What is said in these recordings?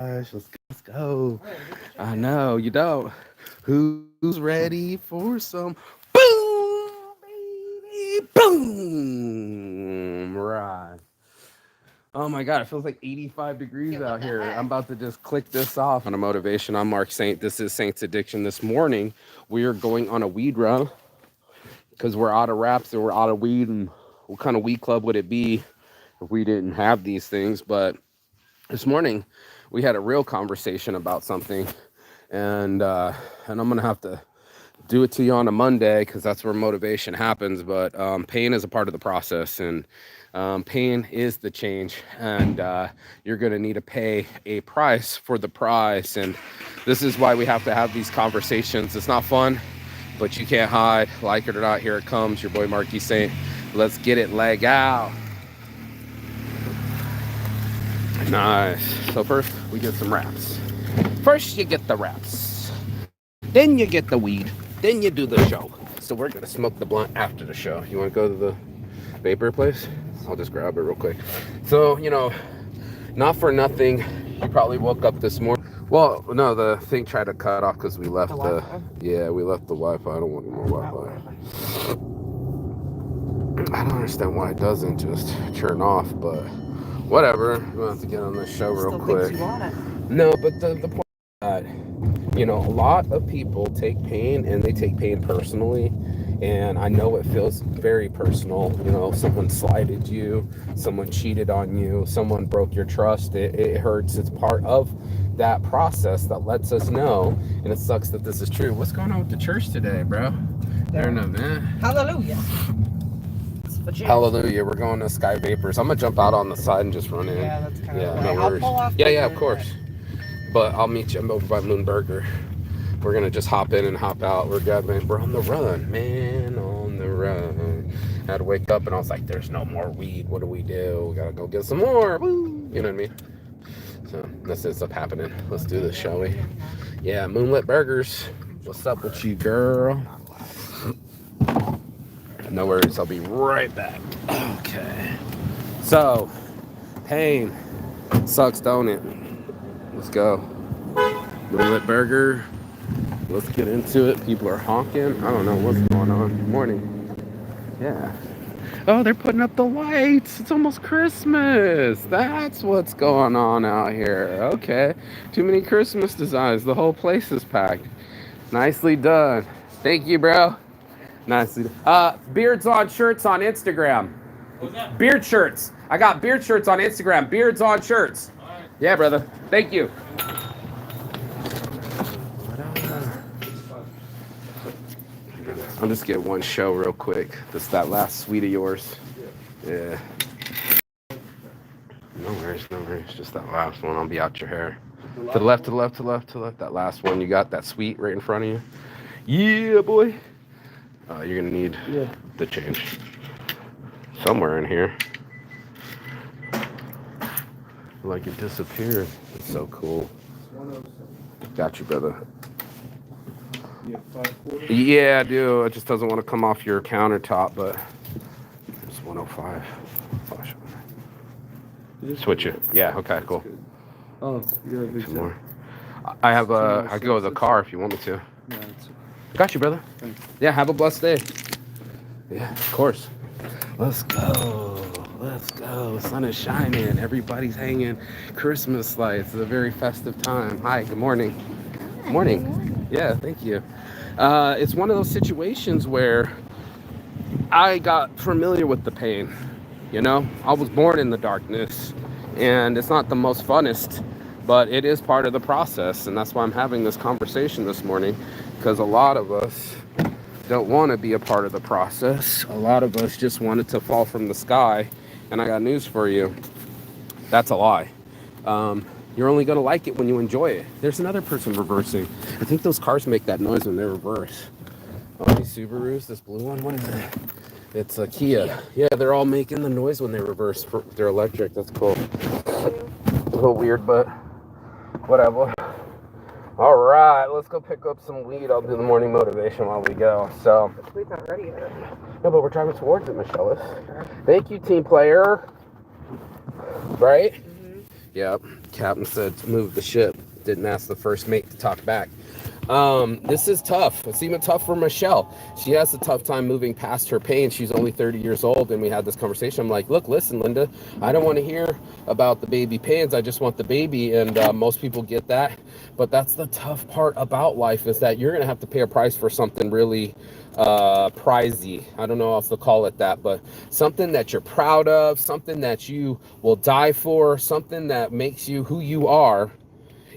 Let's go. I know you don't. Who's ready for some boom, baby, boom? Right. Oh my God, it feels like 85 degrees out here. I'm about to just click this off on a motivation. I'm Mark Saint. This is Saint's Addiction. This morning, we are going on a weed run because we're out of wraps and we're out of weed. And what kind of weed club would it be if we didn't have these things? But this morning, we had a real conversation about something, and I'm gonna have to do it to you on a Monday because that's where motivation happens. But pain is a part of the process, and pain is the change, and you're gonna need to pay a price for the price. And this is why we have to have these conversations. It's not fun, but you can't hide. Like it or not, here it comes. Your boy Marky Saint. Let's get it, leg out. Nice. So first we get some wraps. First you get the wraps, then you get the weed, then you do the show. So we're gonna smoke the blunt after the show. You wanna go to the vapor place? I'll just grab it real quick. So, not for nothing, you probably woke up this morning. Well, no, the thing tried to cut off because we left we left the Wi-Fi. I don't want any more Wi-Fi. I don't understand why it doesn't just turn off, but whatever. We'll have to get on this show real quick. No, but the point is that, a lot of people take pain and they take pain personally. And I know it feels very personal. Someone slighted you, someone cheated on you, someone broke your trust. It hurts. It's part of that process that lets us know. And it sucks that this is true. What's going on with the church today, bro? There no man. Hallelujah. Hallelujah. We're going to Sky Vapors. I'm going to jump out on the side and just run in. Yeah, that's kind of no worries. I'll pull off yeah, of course. But I'll meet you. I'm over by Moon Burger. We're going to just hop in and hop out. We're on the run, man, on the run. I had to wake up and I was like, there's no more weed. What do? We got to go get some more. Woo! You know what I mean? So this ends up happening. Let's do this, shall we? Yeah, Moonlit Burgers. What's up with you, girl? No worries. I'll be right back. Okay. So, pain sucks, don't it? Let's go. Moonlit Burger. Let's get into it. People are honking. I don't know what's going on. Good morning. Yeah. Oh, they're putting up the lights. It's almost Christmas. That's what's going on out here. Okay. Too many Christmas designs. The whole place is packed. Nicely done. Thank you, bro. Nicely done. Beards on shirts on Instagram. What's that? Beard shirts. I got beard shirts on Instagram. Beards on shirts. All right. Yeah, brother. Thank you. I'll just get one show real quick. That last sweet of yours. Yeah. No worries. Just that last one. I'll be out your hair. To the left. That last one you got, that sweet right in front of you. Yeah, boy. You're gonna need the change. Somewhere in here. Like it disappeared. It's so cool. Got you, brother. Yeah, I do. It just doesn't want to come off your countertop, but it's 105. Switch it. Yeah, okay, cool. Oh, you're a big Some more. I have I can go with the car if you want me to. No, Got you, brother. thanks. Yeah, have a blessed day. Yeah, of course. Let's go. The sun is shining. Everybody's hanging Christmas lights. It's a very festive time. Hi, good morning. Good morning. Yeah, thank you. It's one of those situations where I got familiar with the pain. I was born in the darkness, and it's not the most funnest, but it is part of the process. And that's why I'm having this conversation this morning, because a lot of us don't want to be a part of the process. A lot of us just want it to fall from the sky. And I got news for you. That's a lie. You're only going to like it when you enjoy it. There's another person reversing. I think those cars make that noise when they reverse. Oh, these Subarus, this blue one, what is it? It's a Kia. Yeah, they're all making the noise when they reverse. They're electric. That's cool. A little weird, but whatever. All right, let's go pick up some weed. I'll do the morning motivation while we go. So, We're not ready yet. no, but we're driving towards it, Michelle. Thank you, team player. Right? Yeah, captain said to move the ship. Didn't ask the first mate to talk back. This is tough. It's even tough for Michelle. She has a tough time moving past her pain. She's only 30 years old, and we had this conversation. I'm like, look, listen, Linda, I don't want to hear about the baby pains. I just want the baby, and most people get that. But that's the tough part about life, is that you're going to have to pay a price for something really prizy. I don't know if they'll call it that, but something that you're proud of, something that you will die for, something that makes you who you are.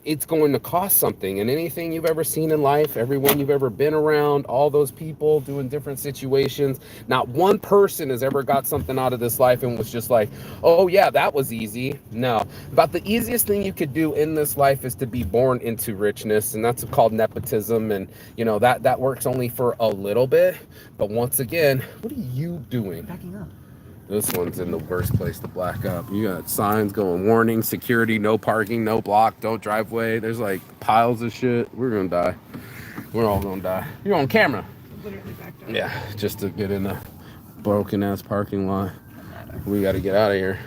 It's going to cost something. And anything you've ever seen in life, everyone you've ever been around, all those people doing different situations, not one person has ever got something out of this life and was just like, oh yeah, that was easy. No. About the easiest thing you could do in this life is to be born into richness, and that's called nepotism. And you know that works only for a little bit. But once again, what are you doing? Backing up. This one's in the worst place to black up. You got signs going, warning, security, no parking, no block, don't driveway. There's like piles of shit. We're gonna die. We're all gonna die. You're on camera. Literally backed up. Yeah, just to get in a broken ass parking lot. We gotta get out of here.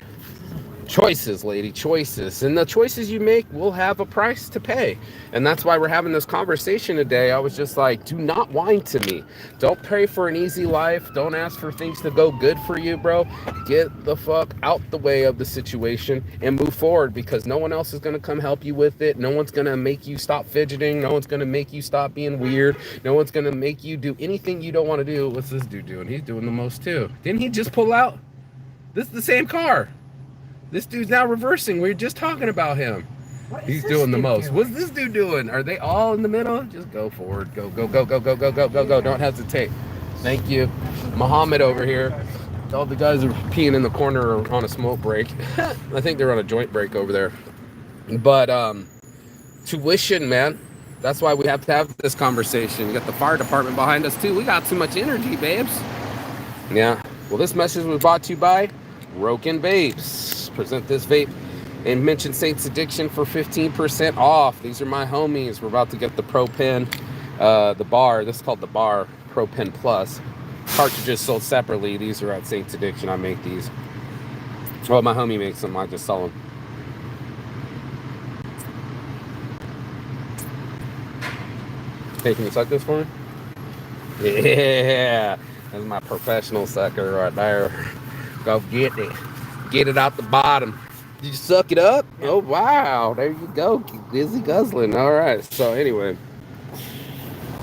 Choices, lady, choices. And the choices you make will have a price to pay. And that's why we're having this conversation today. I was just like, do not whine to me. Don't pray for an easy life. Don't ask for things to go good for you, bro. Get the fuck out the way of the situation and move forward, because no one else is going to come help you with it. No one's going to make you stop fidgeting. No one's going to make you stop being weird. No one's going to make you do anything you don't want to do. What's this dude doing? He's doing the most too. Didn't he just pull out? This is the same car. This dude's now reversing. We were just talking about him. He's doing the most. What's this dude doing? Are they all in the middle? Just go forward. Go, go, go, go, go, go, go, go, go. Don't hesitate. Thank you. Muhammad over here. All the guys are peeing in the corner on a smoke break. I think they're on a joint break over there. But tuition, man. That's why we have to have this conversation. We got the fire department behind us too. We got too much energy, babes. Yeah. Well, this message was brought to you by Roken Vapes. Present this vape and mention Saints Addiction for 15% off. These are my homies. We're about to get the Pro Pen, the bar. This is called the bar Pro Pen Plus. Cartridges sold separately. These are at Saints Addiction. I make these. Well, my homie makes them. I just sell them. Hey, can you suck this for me? Yeah, that's my professional sucker right there. Go get it. Get it out the bottom. Did you suck it up? Oh, wow. There you go. Busy guzzling. All right. So, anyway.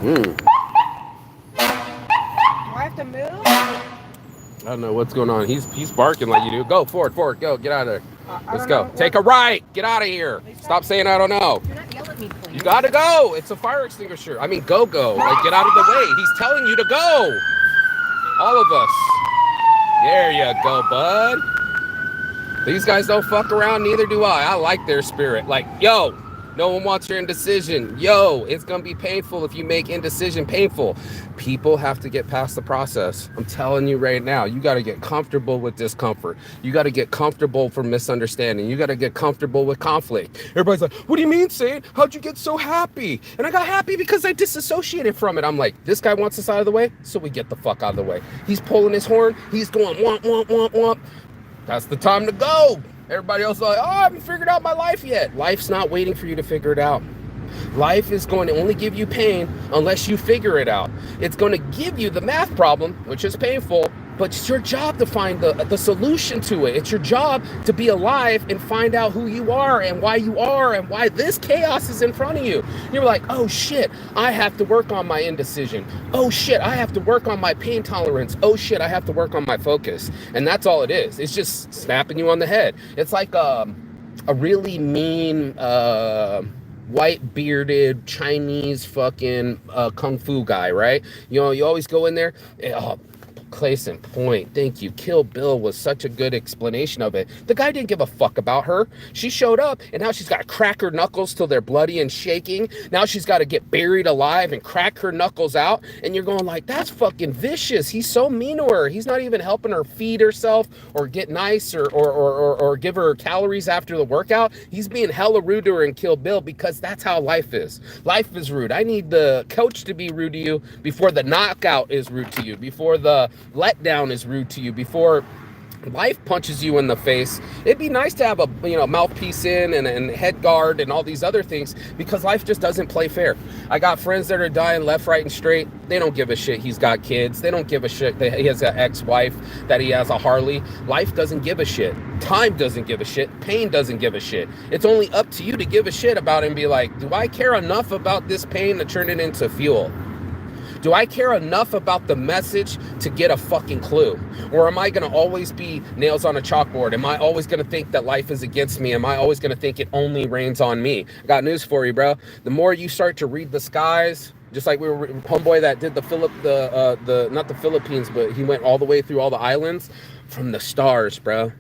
Do I have to move? I don't know what's going on. He's barking like you do. Go, forward. Go. Get out of there. Let's go. Take a right. Get out of here. Stop saying I don't know. Do not yell at me, please. You gotta go. It's a fire extinguisher. I mean, go. Like, get out of the way. He's telling you to go. All of us. There you go, bud. These guys don't fuck around, neither do I. I like their spirit. Like, yo, no one wants your indecision. Yo, it's gonna be painful if you make indecision painful. People have to get past the process. I'm telling you right now, you gotta get comfortable with discomfort. You gotta get comfortable for misunderstanding. You gotta get comfortable with conflict. Everybody's like, what do you mean, Saint? How'd you get so happy? And I got happy because I disassociated from it. I'm like, this guy wants us out of the way, so we get the fuck out of the way. He's pulling his horn. He's going, womp, womp, womp, womp. That's the time to go. Everybody else is like, oh, I haven't figured out my life yet. Life's not waiting for you to figure it out. Life is going to only give you pain unless you figure it out. It's going to give you the math problem, which is painful, but it's your job to find the solution to it. It's your job to be alive and find out who you are and why this chaos is in front of you. You're like, oh shit, I have to work on my indecision. Oh shit, I have to work on my pain tolerance. Oh shit, I have to work on my focus. And that's all it is. It's just snapping you on the head. It's like a really mean white bearded Chinese fucking kung fu guy, right? You know, you always go in there. Case in point, thank you. Kill Bill was such a good explanation of it. The guy didn't give a fuck about her. She showed up, and now she's got to crack her knuckles till they're bloody and shaking. Now she's got to get buried alive and crack her knuckles out. And you're going like, that's fucking vicious. He's so mean to her. He's not even helping her feed herself or get nice or give her calories after the workout. He's being hella rude to her in Kill Bill because that's how life is. Life is rude. I need the coach to be rude to you before the knockout is rude to you, before the letdown is rude to you, before Life punches you in the face. It'd be nice to have a mouthpiece in and head guard and all these other things, because life just doesn't play fair. I got friends that are dying left, right, and straight. They don't give a shit he's got kids. They don't give a shit that he has an ex-wife, that he has a Harley. Life doesn't give a shit. Time doesn't give a shit. Pain doesn't give a shit. It's only up to you to give a shit about it and be like, do I care enough about this pain to turn it into fuel? Do I care enough about the message to get a fucking clue? Or am I going to always be nails on a chalkboard? Am I always going to think that life is against me? Am I always going to think it only rains on me? I got news for you, bro. The more you start to read the skies, just like we were homeboy that did not the Philippines, but he went all the way through all the islands from the stars, bro.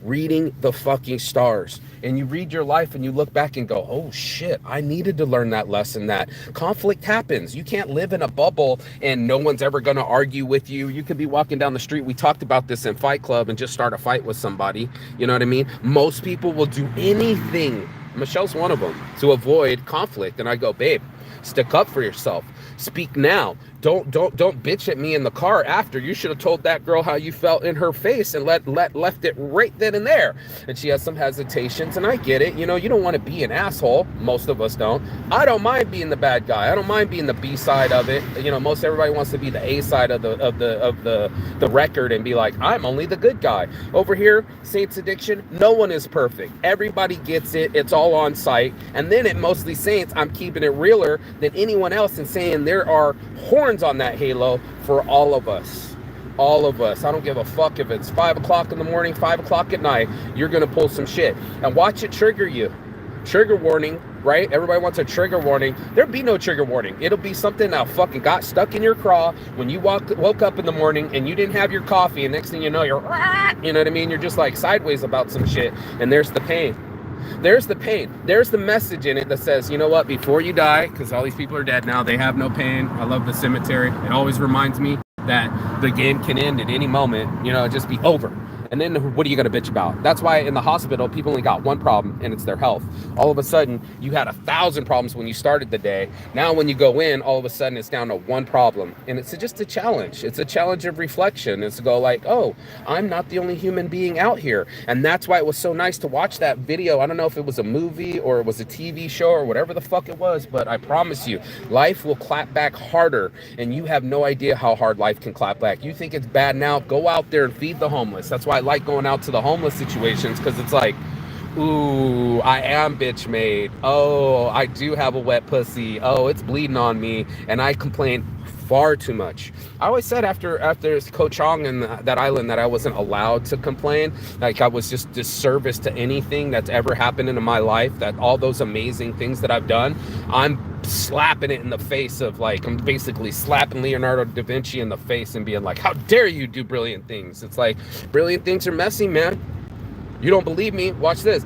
Reading the fucking stars, and you read your life and you look back and go, oh shit, I needed to learn that lesson. That conflict happens. You can't live in a bubble and no one's ever going to argue with you. You could be walking down the street, we talked about this in Fight Club, and just start a fight with somebody. You know what I mean? Most people will do anything, Michelle's one of them, to avoid conflict. And I go, babe, stick up for yourself. Speak now. Don't bitch at me in the car after. You should have told that girl how you felt in her face and left it right then and there. And she has some hesitations, and I get it. You know, you don't want to be an asshole. Most of us don't. I don't mind being the bad guy. I don't mind being the B side of it. You know, most everybody wants to be the A side of the record and be like, I'm only the good guy. Over here, Saints Addiction, no one is perfect. Everybody gets it. It's all on site. And then at Mostly Saints, I'm keeping it realer than anyone else and saying there are horns on that halo for all of us. All of us. I don't give a fuck if it's 5 o'clock in the morning, 5 o'clock at night. You're gonna pull some shit and watch it trigger you. Trigger warning, right? Everybody wants a trigger warning. There'll be no trigger warning. It'll be something that fucking got stuck in your craw when you woke up in the morning and you didn't have your coffee, and next thing you know, you know what I mean? You're just like sideways about some shit, and there's the pain. There's the pain. There's the message in it that says, you know what, before you die, because all these people are dead now, they have no pain. I love the cemetery. It always reminds me that the game can end at any moment, you know, just be over. And then what are you going to bitch about? That's why in the hospital, people only got one problem, and it's their health. All of a sudden, you had 1,000 problems when you started the day. Now, when you go in, all of a sudden, it's down to one problem. And it's just a challenge. It's a challenge of reflection. It's to go like, oh, I'm not the only human being out here. And that's why it was so nice to watch that video. I don't know if it was a movie or it was a TV show or whatever the fuck it was, but I promise you, life will clap back harder, and you have no idea how hard life can clap back. You think it's bad now? Go out there and feed the homeless. That's why I like going out to the homeless situations, because it's like, ooh, I am bitch made. Oh, I do have a wet pussy. Oh, it's bleeding on me, and I complain far too much. I always said after Koh Chang and that island that I wasn't allowed to complain. Like I was just disservice to anything that's ever happened in my life, that all those amazing things that I've done, I'm slapping it in the face of, like, I'm basically slapping Leonardo da Vinci in the face and being like, how dare you do brilliant things? It's like, brilliant things are messy, man. You don't believe me? Watch this.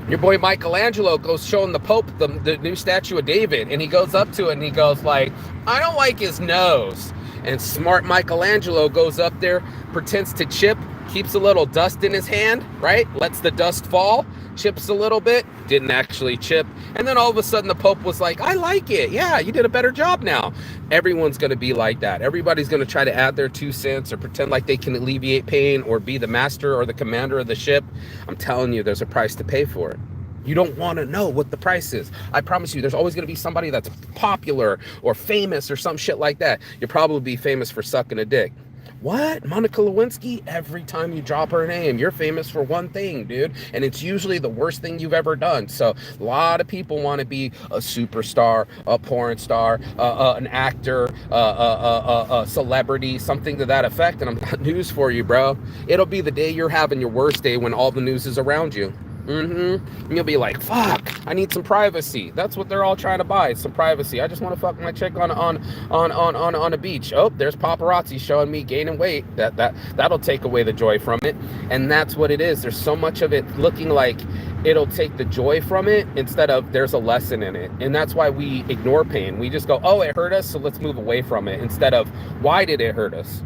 Your boy Michelangelo goes showing the Pope the new statue of David, and he goes up to it and he goes like, I don't like his nose. And smart Michelangelo goes up there, pretends to chip, keeps a little dust in his hand, right? Lets the dust fall, chips a little bit, didn't actually chip. And then all of a sudden the Pope was like, I like it. Yeah, you did a better job now. Everyone's going to be like that. Everybody's going to try to add their 2 cents or pretend like they can alleviate pain or be the master or the commander of the ship. I'm telling you, there's a price to pay for it. You don't want to know what the price is. I promise you, there's always going to be somebody that's popular or famous or some shit like that. You'll probably be famous for sucking a dick. What? Monica Lewinsky? Every time you drop her name, you're famous for one thing, dude. And it's usually the worst thing you've ever done. So a lot of people want to be a superstar, a porn star, an actor, a celebrity, something to that effect. And I'm got news for you, bro. It'll be the day you're having your worst day when all the news is around you. And you'll be like, fuck, I need some privacy. That's what they're all trying to buy, some privacy. I just want to fuck my chick on a beach. Oh, there's paparazzi showing me gaining weight. That'll take away the joy from it. And that's what it is. There's so much of it looking like it'll take the joy from it instead of there's a lesson in it. And that's why we ignore pain. We just go, oh, it hurt us, so let's move away from it, instead of, why did it hurt us?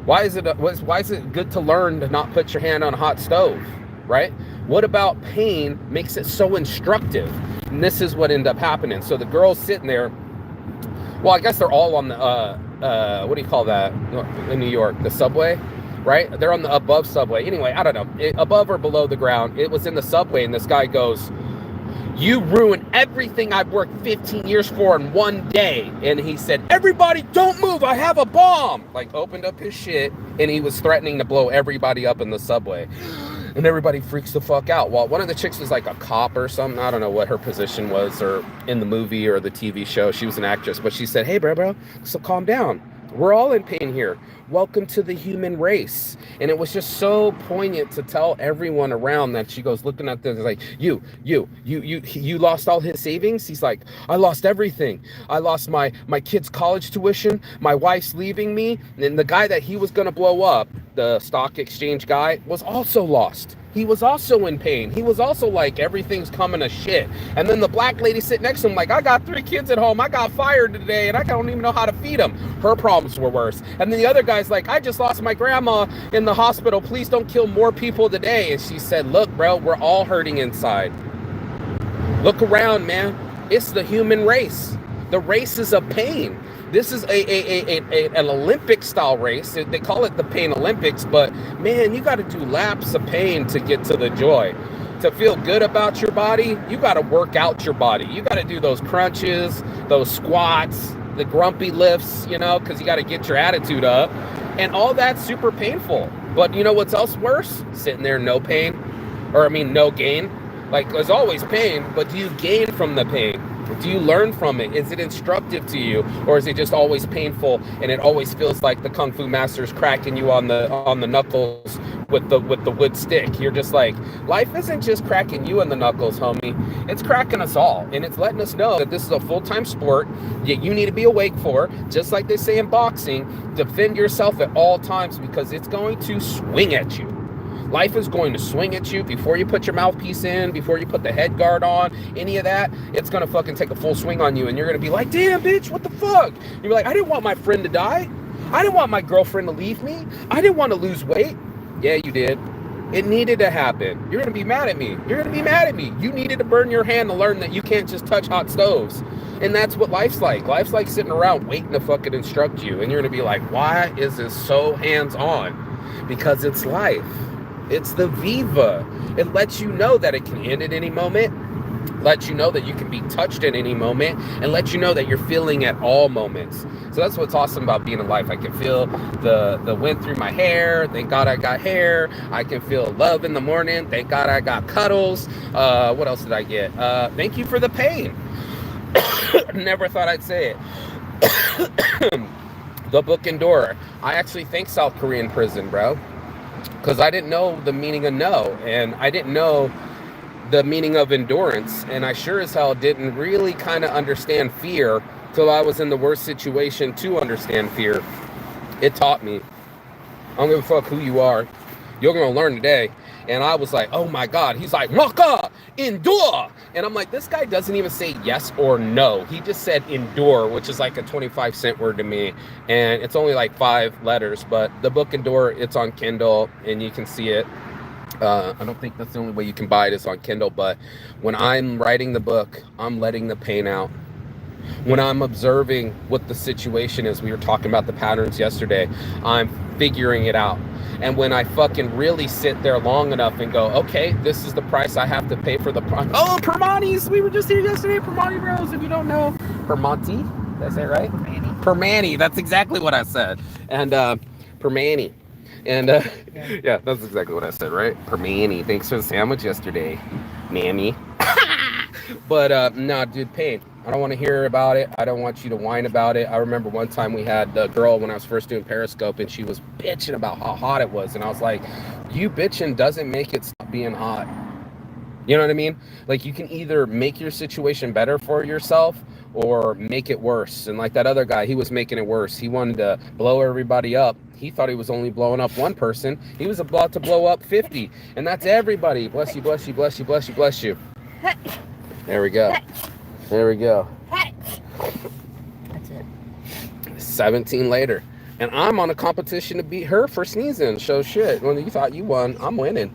Why is it good to learn to not put your hand on a hot stove, right? What about pain makes it so instructive? And this is what ended up happening. So the girl's sitting there. Well, I guess they're all on the, what do you call that in New York? The subway? right? They're on the above subway. Anyway, I don't know, above or below the ground. It was in the subway, and this guy goes, "You ruined everything I've worked 15 years for in one day." And he said, "Everybody don't move, I have a bomb." Like, opened up his shit, and he was threatening to blow everybody up in the subway. And everybody freaks the fuck out. Well, one of the chicks was like a cop or something. I don't know what her position was, or in the movie or the TV show. She was an actress, but she said, "Hey, bro, so calm down. We're all in pain here. Welcome to the human race." And it was just so poignant to tell everyone around that. She goes looking at this like, you lost all his savings? He's like, "I lost everything. I lost my kid's college tuition. My wife's leaving me." And the guy that he was going to blow up, the stock exchange guy, was also lost. He was also in pain. He was also like, everything's coming to shit. And then the black lady sitting next to him like, "I got 3 kids at home. I got fired today and I don't even know how to feed them." Her problems were worse. And then the other guy's like, "I just lost my grandma in the hospital. Please don't kill more people today." And she said, "Look, bro, we're all hurting inside. Look around, man. It's the human race. The race is of pain." This is an Olympic style race. They call it the Pain Olympics, but man, you got to do laps of pain to get to the joy. To feel good about your body, you got to work out your body. You got to do those crunches, those squats, the grumpy lifts, because you got to get your attitude up. And all that's super painful. But you know what's else worse? Sitting there, no pain, no gain. Like, there's always pain, but do you gain from the pain? Do you learn from it? Is it instructive to you, or is it just always painful and it always feels like the Kung Fu master's cracking you on the knuckles with the wood stick? You're just like, life isn't just cracking you in the knuckles, homie. It's cracking us all, and it's letting us know that this is a full-time sport that you need to be awake for. Just like they say in boxing, defend yourself at all times, because it's going to swing at you. Life is going to swing at you before you put your mouthpiece in, before you put the head guard on, any of that. It's going to fucking take a full swing on you, and you're going to be like, "Damn, bitch, what the fuck?" You're like, "I didn't want my friend to die. I didn't want my girlfriend to leave me. I didn't want to lose weight." Yeah, you did. It needed to happen. You're going to be mad at me. You're going to be mad at me. You needed to burn your hand to learn that you can't just touch hot stoves. And that's what life's like. Life's like sitting around waiting to fucking instruct you. And you're going to be like, "Why is this so hands-on?" Because it's life. It's the Viva. It lets you know that it can end at any moment, lets you know that you can be touched at any moment, and lets you know that you're feeling at all moments. So that's what's awesome about being alive. I can feel the wind through my hair. Thank God I got hair. I can feel love in the morning. Thank God I got cuddles. What else did I get? Thank you for the pain. Never thought I'd say it. The book Endure. I actually thank South Korean prison, bro. Because I didn't know the meaning of no, and I didn't know the meaning of endurance, and I sure as hell didn't really kind of understand fear till I was in the worst situation to understand fear. It taught me. I don't give a fuck who you are. You're going to learn today. And I was like, oh my God. He's like, "Maka, endure." And I'm like, this guy doesn't even say yes or no. He just said endure, which is like a 25-cent word to me. And it's only like 5 letters. But the book Endure, it's on Kindle and you can see it. I don't think that's the only way you can buy it is on Kindle. But when I'm writing the book, I'm letting the pain out. When I'm observing what the situation is, we were talking about the patterns yesterday, I'm figuring it out. And when I fucking really sit there long enough and go, okay, this is the price I have to pay for the price. Oh, Permanis. We were just here yesterday. Permani Bros. If you don't know, Permonti. Did I say it right? Permani. That's exactly what I said. And Permani. And yeah, that's exactly what I said, right? Permani. Thanks for the sandwich yesterday, mammy. But no, dude, pain. I don't want to hear about it. I don't want you to whine about it. I remember one time we had the girl when I was first doing Periscope, and she was bitching about how hot it was. And I was like, you bitching doesn't make it stop being hot. You know what I mean? Like, you can either make your situation better for yourself or make it worse. And like that other guy, he was making it worse. He wanted to blow everybody up. He thought he was only blowing up one person. He was about to blow up 50. And that's everybody. Bless you, bless you, bless you, bless you, bless you. There we go. There we go. That's it. 17 later. And I'm on a competition to beat her for sneezing. So shit, when you thought you won, I'm winning.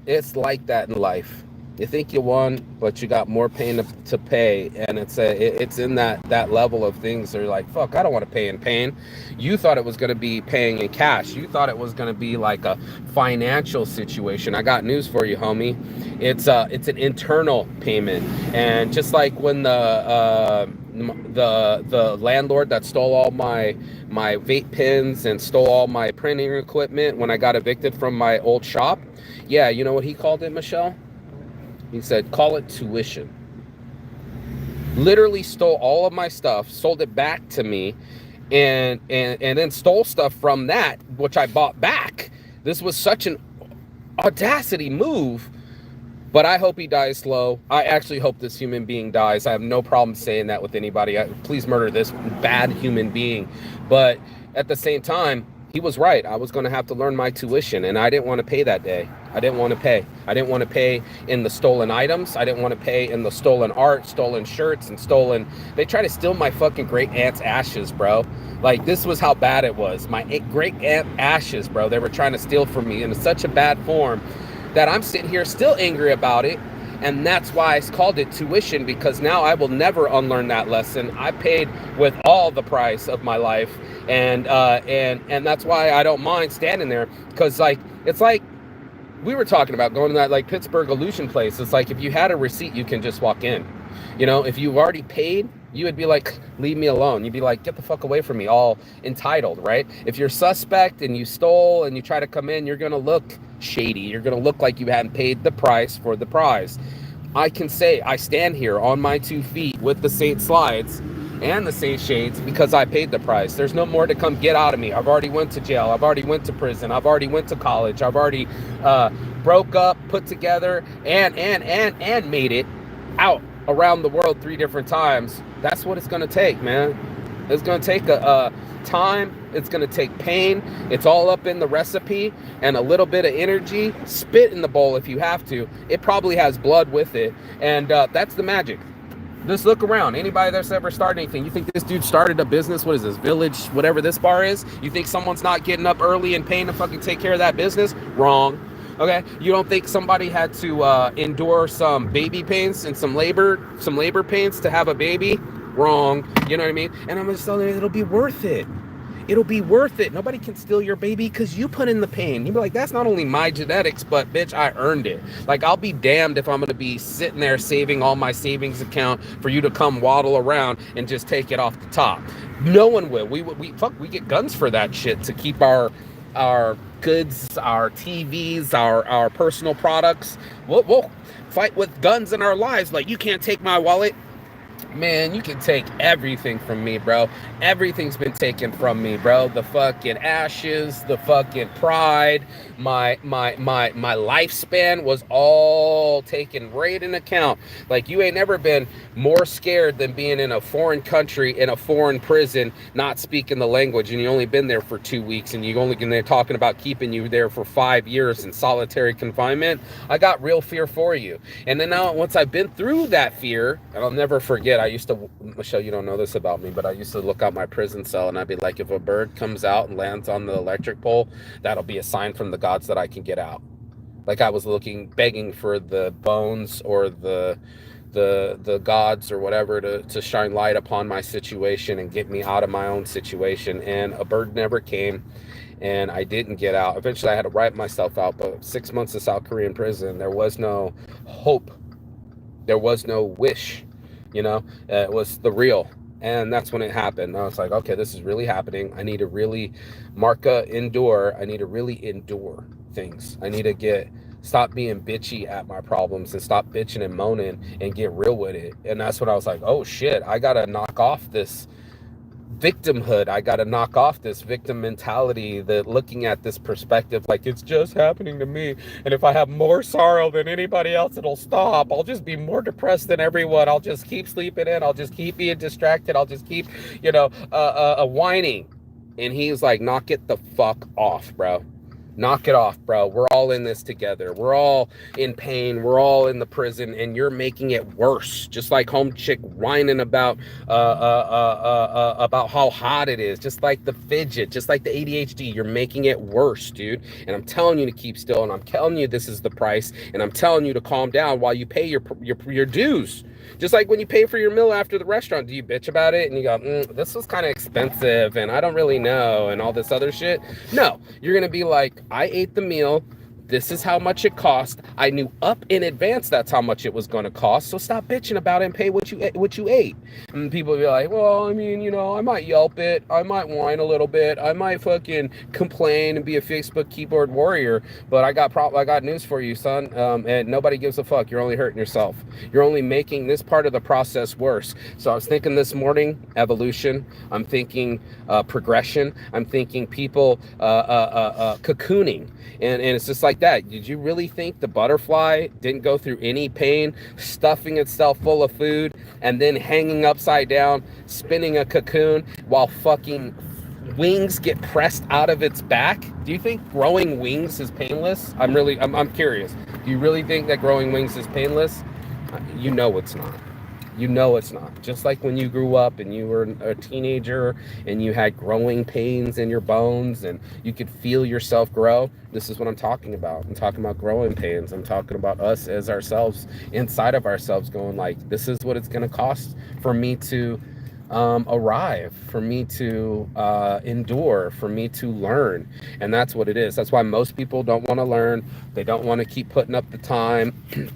It's like that in life. You think you won, but you got more pain to pay, and it's in that level of things. They're like, fuck, I don't want to pay in pain. You thought it was going to be paying in cash. You thought it was going to be like a financial situation. I got news for you, homie. It's an internal payment, and just like when the landlord that stole all my vape pens and stole all my printing equipment when I got evicted from my old shop. Yeah, you know what he called it, Michelle? He said, call it tuition. Literally stole all of my stuff, sold it back to me, and then stole stuff from that, which I bought back. This was such an audacity move, but I hope he dies slow. I actually hope this human being dies. I have no problem saying that with anybody. Please murder this bad human being. But at the same time, he was right. I was going to have to learn my tuition, and I didn't want to pay that day. I didn't want to pay. I didn't want to pay in the stolen items. I didn't want to pay in the stolen art, stolen shirts, and stolen... They tried to steal my fucking great aunt's ashes, bro. Like, this was how bad it was. My great aunt ashes, bro. They were trying to steal from me in such a bad form that I'm sitting here still angry about it. And that's why I called it tuition, because now I will never unlearn that lesson. I paid with all the price of my life. And that's why I don't mind standing there, because like, it's like we were talking about going to that like Pittsburgh Illusion place. It's like, if you had a receipt, you can just walk in. You know, if you already paid, you would be like, leave me alone. You'd be like, get the fuck away from me, all entitled, right? If you're suspect and you stole and you try to come in, you're going to look shady. You're going to look like you hadn't paid the price for the prize. I can say I stand here on my 2 feet with the Saint slides and the Saint shades because I paid the price. There's no more to come get out of me. I've already went to jail. I've already went to prison. I've already went to college. I've already broke up, put together, and made it out around the world 3 different times. That's what it's going to take, man. It's going to take a time. It's going to take pain. It's all up in the recipe and a little bit of energy. Spit in the bowl if you have to. It probably has blood with it. And that's the magic. Just look around. Anybody that's ever started anything, you think this dude started a business? What is this, Village, whatever this bar is? You think someone's not getting up early and paying to fucking take care of that business? Wrong. Okay, you don't think somebody had to endure some baby pains and some labor pains to have a baby? Wrong. You know what I mean? And I'm just telling you, it'll be worth it. It'll be worth it. Nobody can steal your baby because you put in the pain. You'll be like, that's not only my genetics, but bitch, I earned it. Like, I'll be damned if I'm going to be sitting there saving all my savings account for you to come waddle around and just take it off the top. No one will. We get guns for that shit to keep our goods, our TVs, our personal products. We'll fight with guns in our lives. Like, you can't take my wallet. Man, you can take everything from me, bro. Everything's been taken from me, bro. The fucking ashes, the fucking pride, my lifespan was all taken right in account. Like, you ain't never been more scared than being in a foreign country, in a foreign prison, not speaking the language, and you only been there for 2 weeks, and they're talking about keeping you there for 5 years in solitary confinement. I got real fear for you. And then now, once I've been through that fear, and I'll never forget, I used to, Michelle, you don't know this about me, but I used to look out my prison cell and I'd be like, if a bird comes out and lands on the electric pole, that'll be a sign from the gods that I can get out. Like, I was begging for the bones or the gods or whatever to shine light upon my situation and get me out of my own situation. And a bird never came, and I didn't get out. Eventually I had to write myself out, but 6 months of South Korean prison, there was no hope. There was no wish. You know, it was the real. And that's when it happened. I was like, okay, this is really happening. I need to really endure. I need to really endure things. I need to stop being bitchy at my problems and stop bitching and moaning and get real with it. And that's when I was like, oh shit, I got to knock off this victimhood. I got to knock off this victim mentality, that looking at this perspective like it's just happening to me, and if I have more sorrow than anybody else, it'll stop. I'll just be more depressed than everyone. I'll just keep sleeping in. I'll just keep being distracted. I'll just keep, whining. And he's like, knock it the fuck off, bro. Knock it off, bro. We're all in this together. We're all in pain. We're all in the prison, and you're making it worse. Just like home chick whining about how hot it is. Just like the fidget. Just like the ADHD. You're making it worse, dude. And I'm telling you to keep still. And I'm telling you this is the price. And I'm telling you to calm down while you pay your dues. Just like when you pay for your meal after the restaurant, do you bitch about it? And you go, this was kind of expensive and I don't really know and all this other shit. No, you're going to be like, I ate the meal. This is how much it cost. I knew up in advance that's how much it was going to cost. So stop bitching about it and pay what you ate. And people will be like, well, I mean, you know, I might Yelp it. I might whine a little bit. I might fucking complain and be a Facebook keyboard warrior. But I got news for you, son. And nobody gives a fuck. You're only hurting yourself. You're only making this part of the process worse. So I was thinking this morning, evolution. I'm thinking progression. I'm thinking people cocooning. And it's just like that. Did you really think the butterfly didn't go through any pain, stuffing itself full of food, and then hanging upside down, spinning a cocoon while fucking wings get pressed out of its back? Do you think growing wings is painless? I'm curious. Do you really think that growing wings is painless? You know it's not. You know it's not. Just like when you grew up and you were a teenager and you had growing pains in your bones and you could feel yourself grow. This is what I'm talking about. I'm talking about growing pains. I'm talking about us as ourselves, inside of ourselves, going like, this is what it's going to cost for me to arrive, for me to endure, for me to learn. And that's what it is. That's why most people don't want to learn. They don't want to keep putting up the time.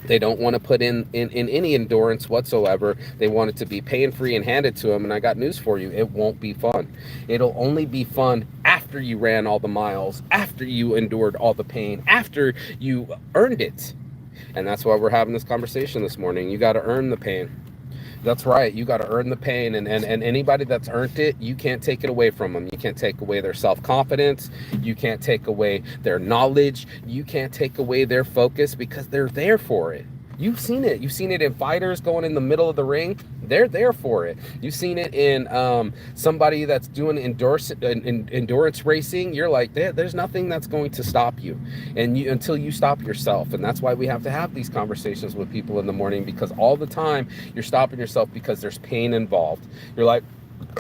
They don't want to put in any endurance whatsoever. They want it to be pain-free and handed to them. And I got news for you. It won't be fun. It'll only be fun after you ran all the miles, after you endured all the pain, after you earned it. And that's why we're having this conversation this morning. You got to earn the pain. That's right. You got to earn the pain. And anybody that's earned it, you can't take it away from them. You can't take away their self-confidence. You can't take away their knowledge. You can't take away their focus because they're there for it. You've seen it. You've seen it in fighters going in the middle of the ring. They're there for it. You've seen it in somebody that's doing endurance racing. You're like, there's nothing that's going to stop you, until you stop yourself. And that's why we have to have these conversations with people in the morning, because all the time you're stopping yourself because there's pain involved. You're like,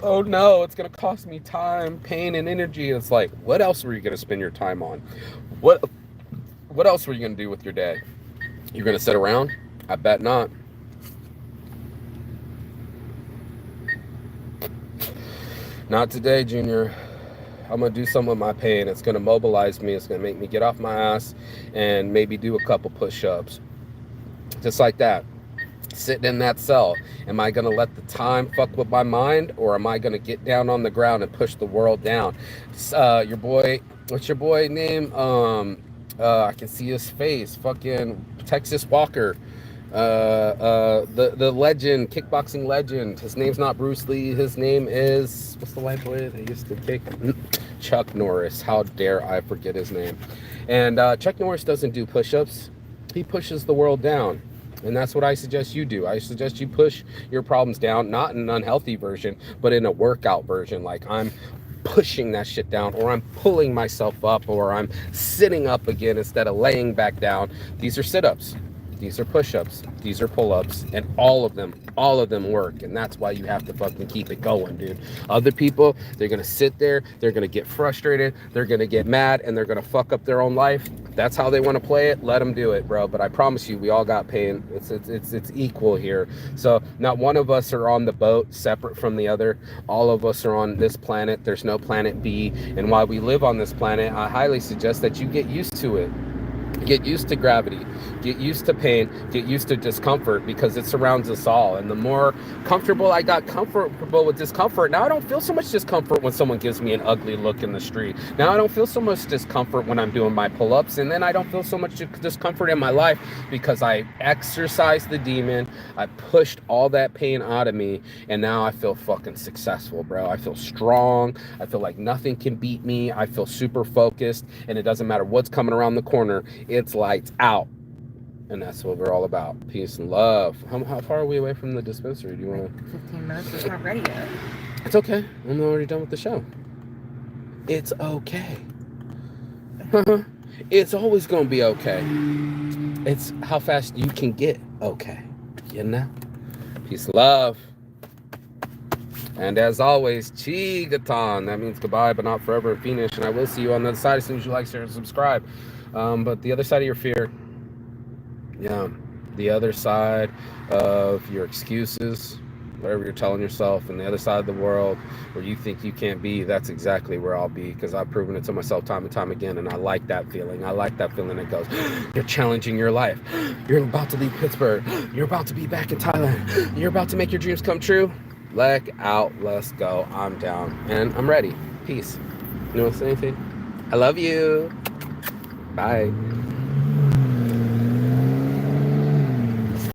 oh no, it's going to cost me time, pain, and energy. It's like, what else were you going to spend your time on? What else were you going to do with your day? You're going to sit around? I bet not. Not today, Junior. I'm going to do something with my pain. It's going to mobilize me. It's going to make me get off my ass and maybe do a couple push-ups. Just like that. Sitting in that cell. Am I going to let the time fuck with my mind, or am I going to get down on the ground and push the world down? Your boy, what's your boy name? I can see his face. Fucking Texas Walker. The legend, kickboxing legend. His name's not Bruce Lee. His name is, what's the white boy that used to kick? Chuck Norris. How dare I forget his name? And Chuck Norris doesn't do push-ups. He pushes the world down. And that's what I suggest you do. I suggest you push your problems down, not in an unhealthy version, but in a workout version. Like, I'm pushing that shit down, or I'm pulling myself up, or I'm sitting up again instead of laying back down. These are sit-ups. These are push-ups. These are pull-ups. And all of them work. And that's why you have to fucking keep it going, dude. Other people, they're going to sit there. They're going to get frustrated. They're going to get mad, and they're going to fuck up their own life. That's how they want to play it. Let them do it, bro. But I promise you, we all got pain. It's equal here. So not one of us are on the boat separate from the other. All of us are on this planet. There's no planet B. And while we live on this planet, I highly suggest that you get used to it. Get used to gravity, get used to pain, get used to discomfort, because it surrounds us all. And the more comfortable I got comfortable with discomfort, now I don't feel so much discomfort when someone gives me an ugly look in the street. Now I don't feel so much discomfort when I'm doing my pull-ups. And then I don't feel so much discomfort in my life because I exercised the demon. I pushed all that pain out of me. And now I feel fucking successful, bro. I feel strong. I feel like nothing can beat me. I feel super focused. And it doesn't matter what's coming around the corner. It's lights out. And that's what we're all about. Peace and love. How far are we away from the dispensary? Do you want to? 15 minutes. It's not ready yet. It's okay. I'm already done with the show. It's okay. It's always going to be okay. It's how fast you can get okay. You know? Peace, love. And as always, Chigaton. That means goodbye, but not forever in Phoenix. And I will see you on the other side as soon as you like, share, and subscribe. But the other side of your fear, yeah, the other side of your excuses, whatever you're telling yourself, and the other side of the world where you think you can't be, that's exactly where I'll be, because I've proven it to myself time and time again, and I like that feeling. I like that feeling that goes, you're challenging your life. You're about to leave Pittsburgh. You're about to be back in Thailand. You're about to make your dreams come true. Leg out, let's go. I'm down, and I'm ready. Peace. You want to say anything? I love you. Bye.